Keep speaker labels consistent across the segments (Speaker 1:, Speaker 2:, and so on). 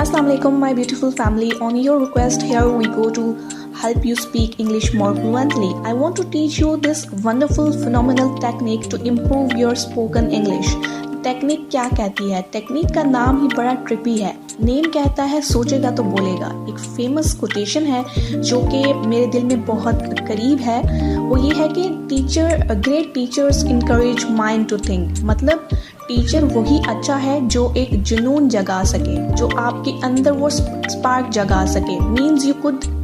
Speaker 1: Assalamu alaikum, my beautiful family. On your request, here we go to help you speak English more fluently. I want to teach you this wonderful, phenomenal technique to improve your spoken English. Technique क्या कहती है? Technique का नाम ही बड़ा trippy है. Name कहता है सोचेगा तो बोलेगा. एक फेमस कोटेशन है जो कि मेरे दिल में बहुत करीब है. वो ये है कि great teachers encourage mind to think. मतलब टीचर वही अच्छा है जो एक जुनून जगा सके, जो आपके अंदर वो स्पार्क जगा सके. Means you could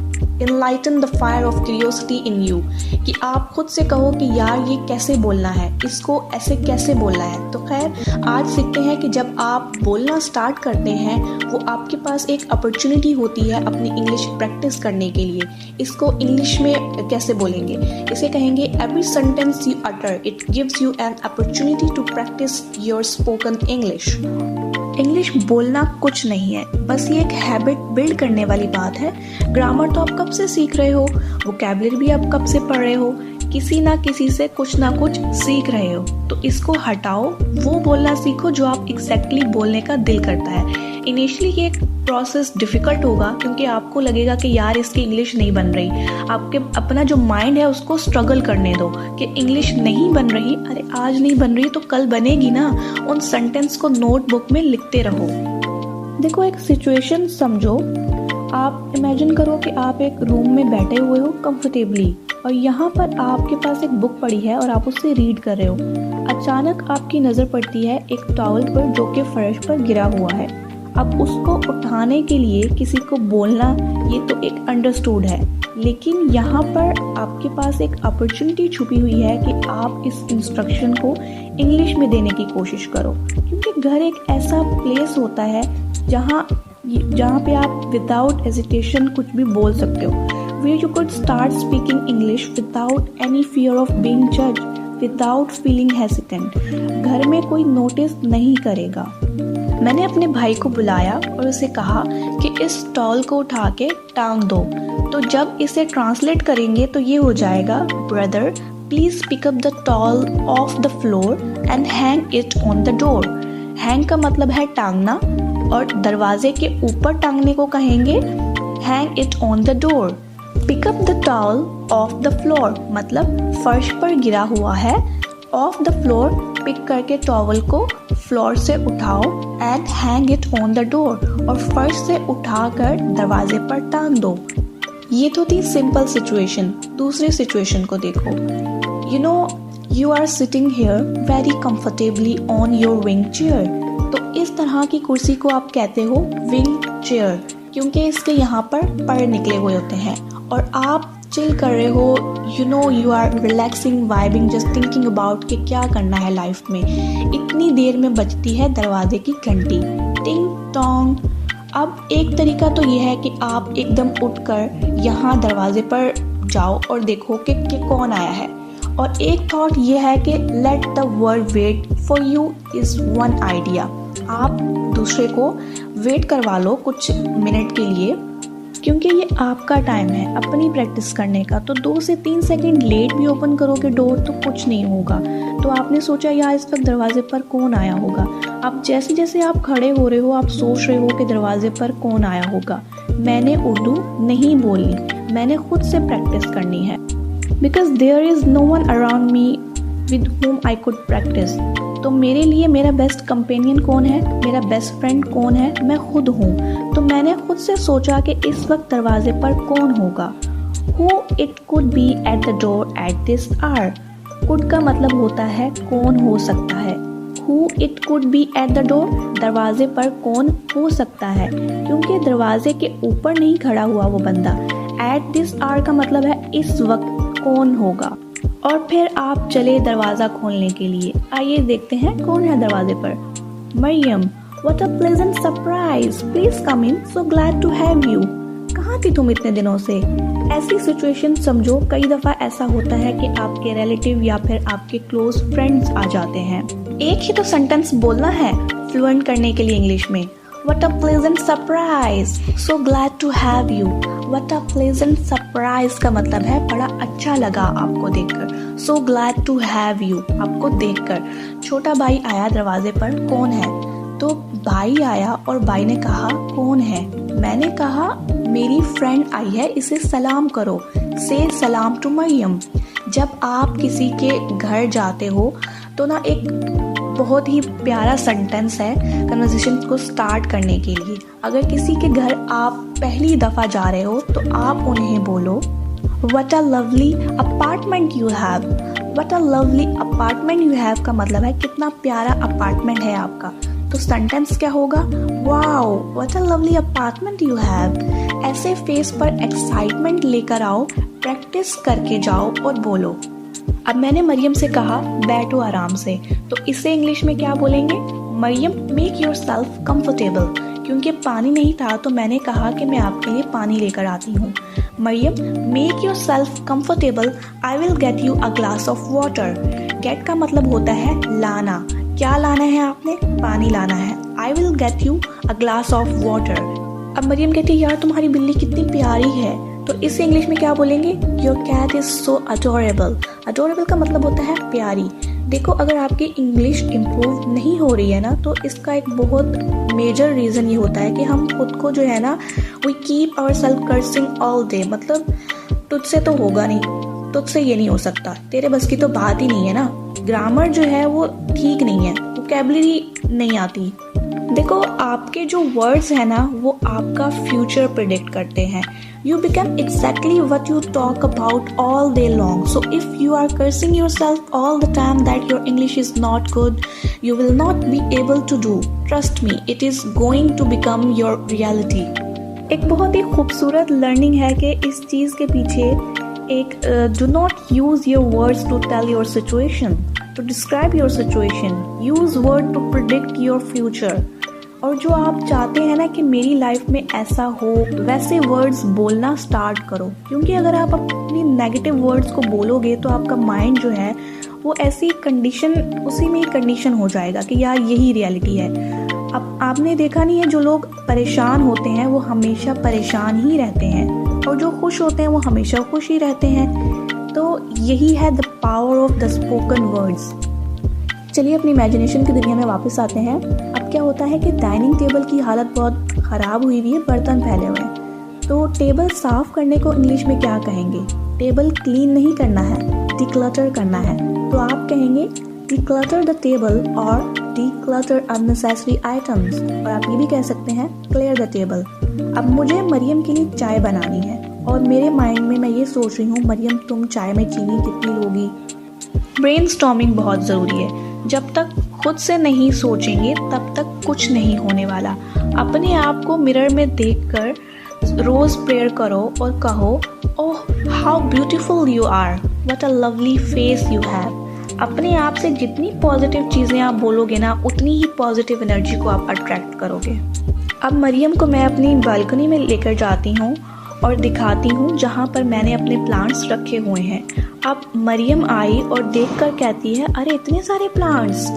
Speaker 1: enlighten the fire of curiosity in you. कि आप खुद से कहो कि यार ये कैसे बोलना है, इसको ऐसे कैसे बोलना है. तो खैर आज सीखते हैं कि जब आप बोलना स्टार्ट करते हैं वो आपके पास एक अपॉर्चुनिटी होती है अपनी इंग्लिश प्रैक्टिस करने के लिए. इसको इंग्लिश में कैसे बोलेंगे? इसे कहेंगे every sentence you utter it gives you an opportunity to practice your spoken English. English बोलना कुछ नहीं है, बस ये एक हैबिट बिल्ड करने वाली बात है. ग्रामर तो आप कब से सीख रहे हो, वोकैबुलरी भी आप कब से पढ़ रहे हो, किसी ना किसी से कुछ ना कुछ सीख रहे हो. तो इसको हटाओ, वो बोलना सीखो जो आप एग्जैक्टली बोलने का दिल करता है. इनिशियली ये प्रोसेस डिफ़िकल्ट होगा क्योंकि आपको लगेगा कि यार इसकी इंग्लिश नहीं बन रही. आपके अपना जो माइंड है उसको स्ट्रगल करने दो कि इंग्लिश नहीं बन रही. अरे आज नहीं बन रही तो कल बनेगी ना. उन सेंटेंस को नोटबुक में लिखते रहो. देखो एक सिचुएशन समझो. आप इमेजिन करो कि आप एक रूम में बैठे हुए हो कंफर्टेबली और यहाँ पर आपके पास एक बुक पड़ी है और आप उससे रीड कर रहे हो. अचानक आपकी नज़र पड़ती है एक टॉवल पर जो कि फर्श पर गिरा हुआ है. अब उसको उठाने के लिए किसी को बोलना ये तो एक अंडरस्टूड है, लेकिन यहाँ पर आपके पास एक अपॉर्चुनिटी छुपी हुई है कि आप इस इंस्ट्रक्शन को इंग्लिश में देने की कोशिश करो. क्योंकि घर एक ऐसा प्लेस होता है जहाँ पे आप विदाउट हेजिटेशन कुछ भी बोल सकते हो. where you could start speaking English without any fear of being judged, without feeling hesitant. घर में कोई नोटिस नहीं करेगा. मैंने अपने भाई को बुलाया और उसे कहा कि इस टॉल को उठा के टांग दो. तो जब इसे ट्रांसलेट करेंगे तो ये हो जाएगा, brother please pick up the towel off the floor and hang it on the door. Hang का मतलब है टांगना और दरवाजे के ऊपर टांगने को कहेंगे hang it on the door. Pick up the towel off the floor मतलब फर्श पर गिरा हुआ है. ऑफ द फ्लोर पिक करके टॉवल को फ्लोर से उठाओ and hang it on the door और फर्श से उठाकर दरवाजे पर टांग दो. ये तो थी सिंपल सिचुएशन. दूसरी सिचुएशन को देखो. You know you are sitting here very comfortably on your wing chair. तो इस तरह की कुर्सी को आप कहते हो विंग चेयर क्योंकि इसके यहाँ पर पर निकले हुए होते हैं और आप चिल कर रहे हो. You know you are relaxing, vibing, just thinking about कि क्या करना है लाइफ में. इतनी देर में बजती है दरवाजे की घंटी, टिंग टोंग. अब एक तरीका तो ये है कि आप एकदम उठकर यहाँ दरवाजे पर जाओ और देखो कि कौन आया है. और एक थॉट ये है कि let the world wait for you is one idea. आप दूसरे को वेट करवा लो कुछ मिनट के लिए क्योंकि ये आपका टाइम है अपनी प्रैक्टिस करने का. तो 2 से 3 सेकंड लेट भी ओपन करोगे डोर तो कुछ नहीं होगा. तो आपने सोचा यार इस वक्त दरवाजे पर कौन आया होगा. अब जैसे जैसे आप खड़े हो रहे हो आप सोच रहे हो कि दरवाजे पर कौन आया होगा. मैंने उर्दू नहीं बोलनी, मैंने खुद से प्रैक्टिस करनी है. Because there is no one around me with whom I could practice. तो मेरे लिए मेरा बेस्ट कंपेनियन कौन है, मेरा बेस्ट फ्रेंड कौन है, मैं खुद हूँ. तो मैंने खुद से सोचा कि इस वक्त दरवाजे पर कौन होगा. Who it could be at the door at this hour. could का मतलब होता है कौन हो सकता है. Who it could be at the door दरवाजे पर कौन हो सकता है क्योंकि दरवाजे के ऊपर नहीं खड़ा हुआ वो बंदा. At this hour का मतलब है इस वक्त कौन होगा. और फिर आप चले दरवाज़ा खोलने के लिए. आइए देखते हैं कौन है दरवाजे पर. Mariam, what a pleasant surprise, please come in, so glad to have you. कहाँ थी तुम इतने दिनों से. ऐसी सिचुएशन समझो कई दफ़ा ऐसा होता है कि आपके रिलेटिव या फिर आपके क्लोज फ्रेंड्स आ जाते हैं. एक ही तो सेंटेंस बोलना है फ्लुएंट करने के लिए इंग्लिश में. What a pleasant surprise, so glad to have you. What a pleasant surprise का मतलब है बड़ा अच्छा लगा आपको देखकर. So glad to have you आपको देखकर. छोटा भाई आया दरवाजे पर, कौन है. तो भाई आया और भाई ने कहा कौन है? मैंने कहा मेरी फ्रेंड आई है, इसे सलाम करो, से सलाम टू मरियम। जब आप किसी के घर जाते हो तो ना एक बहुत ही प्यारा सेंटेंस है कन्वर्सेशन को स्टार्ट करने के लिए। अगर किसी के घर आप पहली दफ़ा जा रहे हो तो आप उन्हें बोलो What a lovely apartment you have। What a lovely apartment you have का मतलब है कितना प्यारा अपार्टमेंट है आपका। तो सेंटेंस क्या होगा? Wow, what a lovely apartment you have। ऐसे फेस पर एक्साइटमेंट लेकर आओ, प्रैक्टिस करके जाओ और बोलो। अब मैंने मरियम से कहा बैठो आराम से, तो इसे इंग्लिश में क्या बोलेंगे? Mariam make yourself comfortable. क्योंकि पानी नहीं था तो मैंने कहा कि मैं आपके लिए पानी लेकर आती हूँ। Mariam make yourself comfortable, I will get you a glass of water. Get का मतलब होता है लाना। क्या लाना है आपने? पानी लाना है। आई will get you a glass of water. अब मरियम कहती है यार तुम्हारी बिल्ली कितनी प्यारी है, तो इसे इंग्लिश में क्या बोलेंगे? Your cat is so adorable. Adorable का मतलब होता है प्यारी। देखो अगर आपकी इंग्लिश इम्प्रूव नहीं हो रही है ना, तो इसका एक बहुत मेजर रीज़न ये होता है कि हम खुद को जो है ना we keep our self cursing all day. मतलब तुझसे तो होगा नहीं, तुझसे ये नहीं हो सकता, तेरे बस की तो बात ही नहीं है ना, ग्रामर जो है वो ठीक नहीं है, वोकैबुलरी नहीं आती। देखो आपके जो वर्ड्स हैं ना वो आपका फ्यूचर प्रिडिक्ट करते हैं। You become exactly what you talk about all day long. So if you are cursing yourself all the time that your English is not good, you will not be able to do. Trust me, it is going to become your reality. एक बहुत ही खूबसूरत learning है कि इस चीज़ के पीछे एक do not use your words to tell your situation, to describe your situation. Use word to predict your future. और जो आप चाहते हैं ना कि मेरी लाइफ में ऐसा हो, वैसे वर्ड्स बोलना स्टार्ट करो। क्योंकि अगर आप अपनी नेगेटिव वर्ड्स को बोलोगे तो आपका माइंड जो है वो ऐसी कंडीशन, उसी में ही कंडीशन हो जाएगा कि यार यही रियलिटी है। अब आपने देखा नहीं है, जो लोग परेशान होते हैं वो हमेशा परेशान ही रहते हैं, और जो खुश होते हैं वो हमेशा खुश ही रहते हैं। तो यही है the power of the spoken words. चलिए अपनी इमेजिनेशन की दुनिया में वापस आते हैं। अब क्या होता है कि डाइनिंग टेबल की हालत बहुत ख़राब हुई हुई है, बर्तन फैले हुए हैं। तो टेबल साफ़ करने को इंग्लिश में क्या कहेंगे? टेबल क्लीन नहीं करना है, डिक्लटर करना है। तो आप कहेंगे डिक्लटर द टेबल और डिक्लटर अननेसेसरी आइटम्स। और आप ये भी कह सकते हैं क्लियर द टेबल। अब मुझे मरियम के लिए चाय बनानी है और मेरे माइंड में मैं ये सोच रही हूँ मरियम तुम चाय में चीनी कितनी लोगी? ब्रेनस्टॉर्मिंग बहुत ज़रूरी है। जब तक खुद से नहीं सोचेंगे तब तक कुछ नहीं होने वाला। अपने आप को मिरर में देखकर रोज़ प्रेयर करो और कहो oh how beautiful you are, what a lovely face you have. अपने आप से जितनी पॉजिटिव चीज़ें आप बोलोगे ना, उतनी ही पॉजिटिव एनर्जी को आप अट्रैक्ट करोगे। अब मरियम को मैं अपनी बालकनी में लेकर जाती हूँ और दिखाती हूँ जहाँ पर मैंने अपने प्लांट्स रखे हुए हैं। अब मरियम आई और देखकर कहती है अरे इतने सारे plants,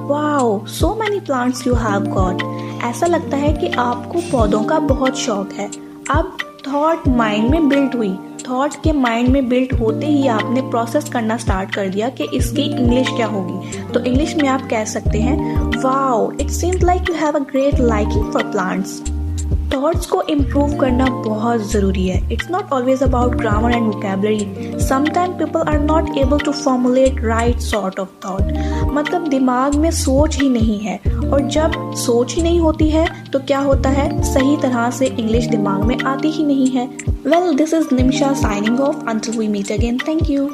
Speaker 1: wow so many plants you have got. ऐसा लगता है कि आपको पौधों का बहुत शौक है। अब थॉट माइंड में बिल्ट हुई। थॉट के माइंड में बिल्ट होते ही आपने प्रोसेस करना स्टार्ट कर दिया कि इसकी इंग्लिश क्या होगी। तो इंग्लिश में आप कह सकते हैं wow it seems like you have a great liking for plants. Thoughts को इम्प्रूव करना बहुत ज़रूरी है। It's not always about grammar and vocabulary. Sometime people are not able to formulate right sort of thought. मतलब दिमाग में सोच ही नहीं है, और जब सोच ही नहीं होती है तो क्या होता है, सही तरह से इंग्लिश दिमाग में आती ही नहीं है। Well this is Nimisha signing off until we meet again. Thank you.